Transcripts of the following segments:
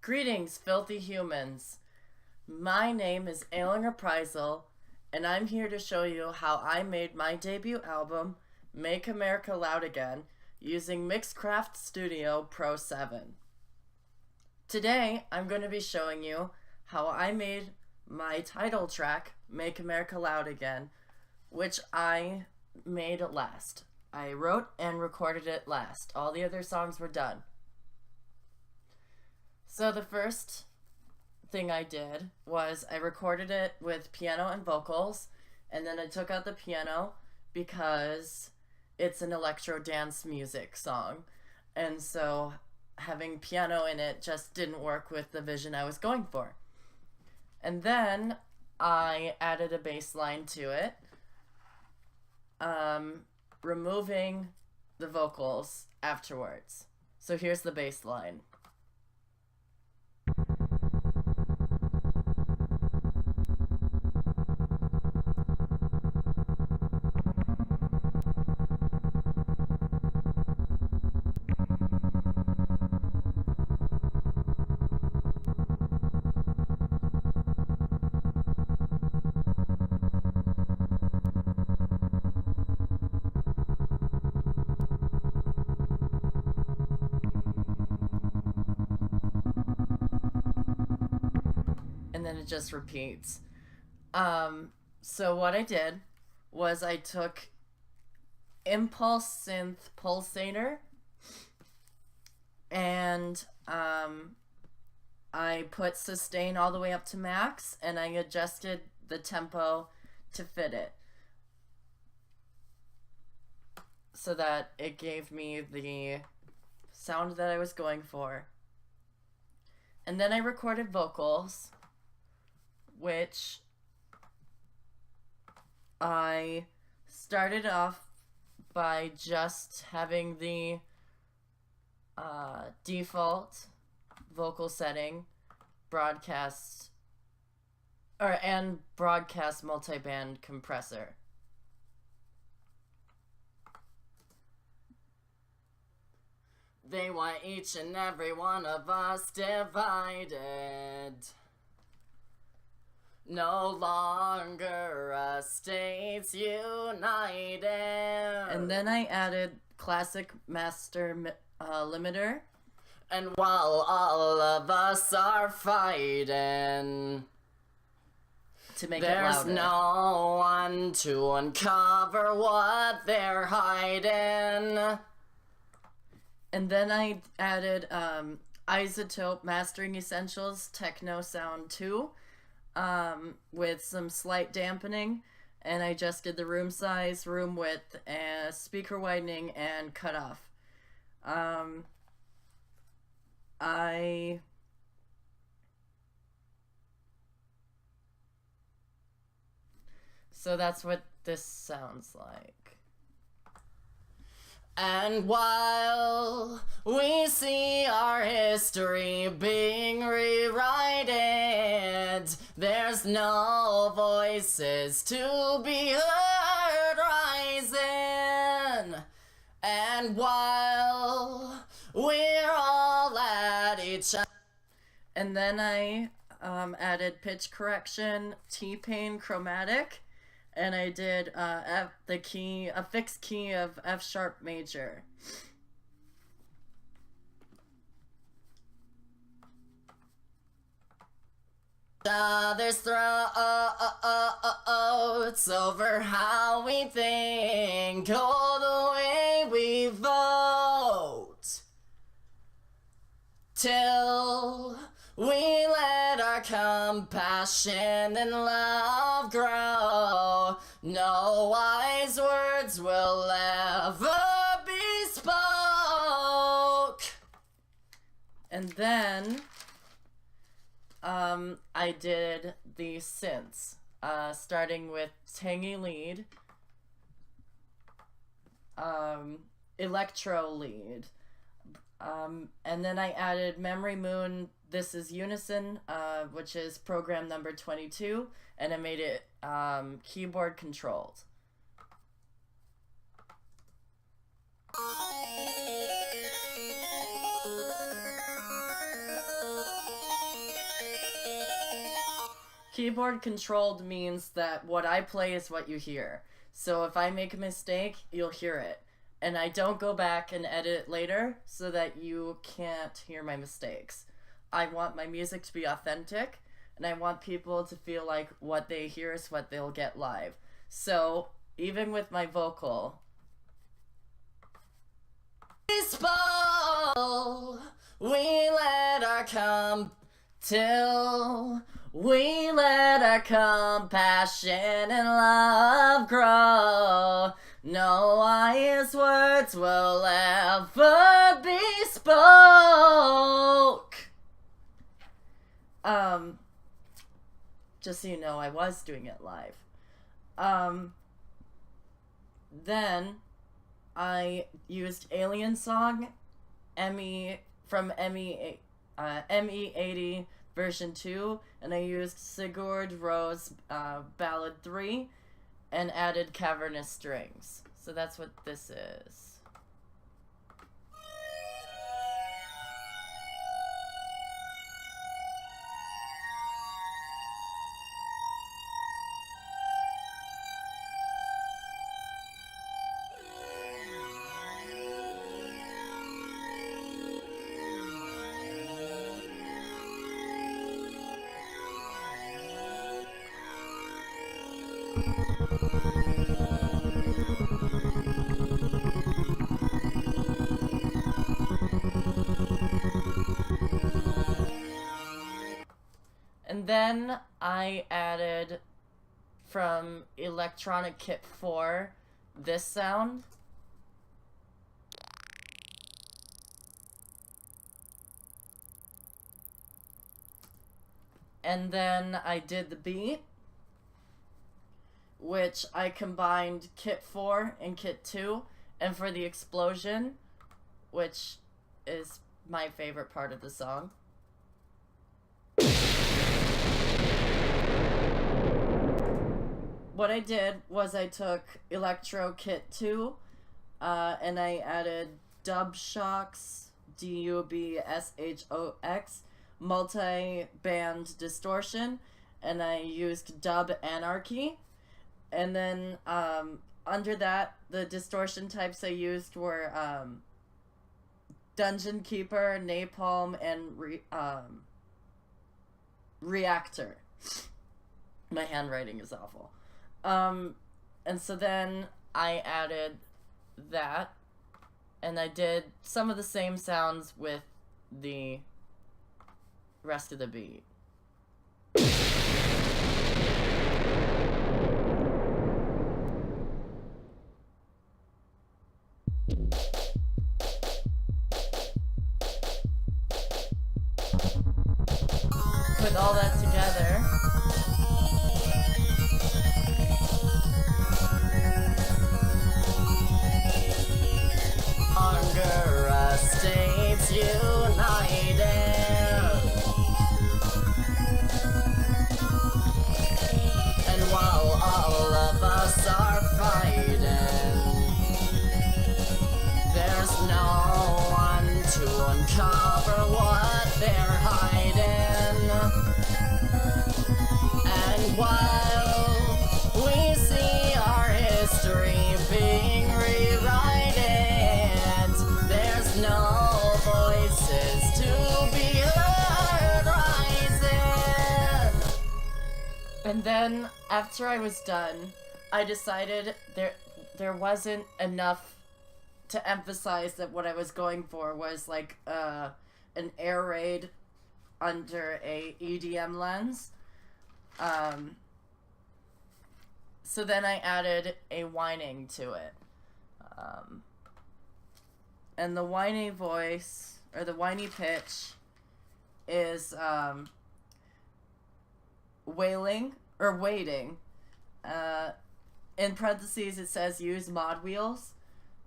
Greetings, filthy humans. My name is Alan Reprisal, and I'm here to show you how I made my debut album, Make America Loud Again, using Mixcraft Studio Pro 7. Today, I'm going to be showing you how I made my title track, Make America Loud Again, which I made last. I wrote and recorded it last. All the other songs were done. So the first thing I did was I recorded it with piano and vocals, and then I took out the piano because it's an electro dance music song, and so having piano in it just didn't work with the vision I was going for. And then I added a bass line to it, removing the vocals afterwards. So here's the bass line. And then it just repeats. So what I did was I took Impulse Synth Pulsator and I put sustain all the way up to max, and I adjusted the tempo to fit it so that it gave me the sound that I was going for. And then I recorded vocals, which I started off by just having the default vocal setting, broadcast multiband compressor. They want each and every one of us divided. No longer a states united. And then I added classic master limiter. And while all of us are fighting to make it louder, there's no one to uncover what they're hiding. And then I added Isotope Mastering Essentials Techno Sound 2. With some slight dampening, and I adjusted the room size, room width, and speaker widening, and cutoff. So that's what this sounds like. And while we see our history being rewritten, there's no voices to be heard rising. And while we're all at each other. And then I added pitch correction, T-Pain chromatic, and I did a fixed key of F sharp major. Other's throats over how we think, all the way we vote, till we let our compassion and love grow. No wise words will ever be spoke. And then I did the synths, starting with tangy lead, electro lead, and then I added Memory Moon, This Is Unison, which is program number 22, and I made it keyboard controlled. Keyboard controlled means that what I play is what you hear. So if I make a mistake, you'll hear it. And I don't go back and edit it later so that you can't hear my mistakes. I want my music to be authentic, and I want people to feel like what they hear is what they'll get live. So even with my vocal, baseball, we let our we let our compassion and love grow. No wise words will ever be spoke. Just so you know, I was doing it live. Then I used Alien Song, from ME80 version 2, and I used Sigurd Rose Ballad 3, and added cavernous strings. So that's what this is. And then I added from Electronic Kit 4 this sound. And then I did the beat, which I combined Kit 4 and Kit 2, and for the explosion, which is my favorite part of the song. What I did was I took Electro Kit 2, and I added Dub Shocks, DUBSHOX, multi-band distortion, and I used Dub Anarchy. And then under that, the distortion types I used were Dungeon Keeper, Napalm, and Reactor. My handwriting is awful. And so then I added that, and I did some of the same sounds with the rest of the beat. Put all that together. Hunger states united, and while all of us are fighting, there's no one to uncover what they're hiding. And while we see our history being rewritten, there's no voices to be heard rising. And then, after I was done, I decided there wasn't enough to emphasize that what I was going for was like an air raid under a EDM lens. So then I added a whining to it. And the whiny voice, or the whiny pitch, is wailing, or waiting. In parentheses it says use mod wheels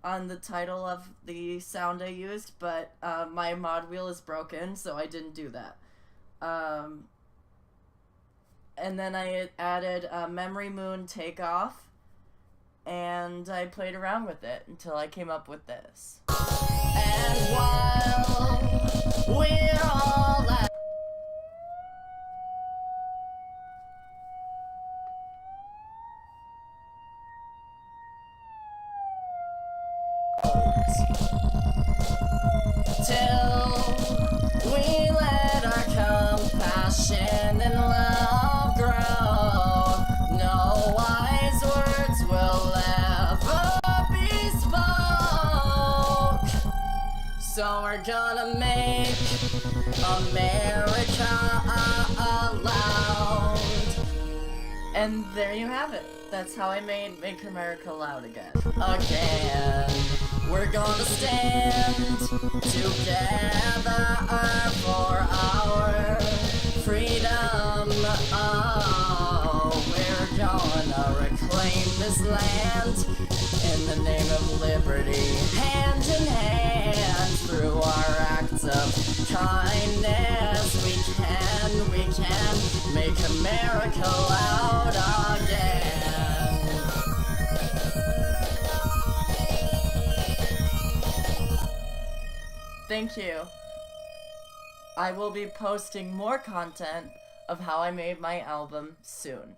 on the title of the sound I used, but my mod wheel is broken, so I didn't do that. And then I added Memory Moon Takeoff, and I played around with it until I came up with this. And while we're all at We're gonna make America loud. And there you have it. That's how I made Make America Loud again. Again. We're gonna stand together for our freedom. Oh, we're gonna reclaim this land in the name of liberty. Hand in hand, through our acts of kindness, we can make America loud again. Thank you. I will be posting more content of how I made my album soon.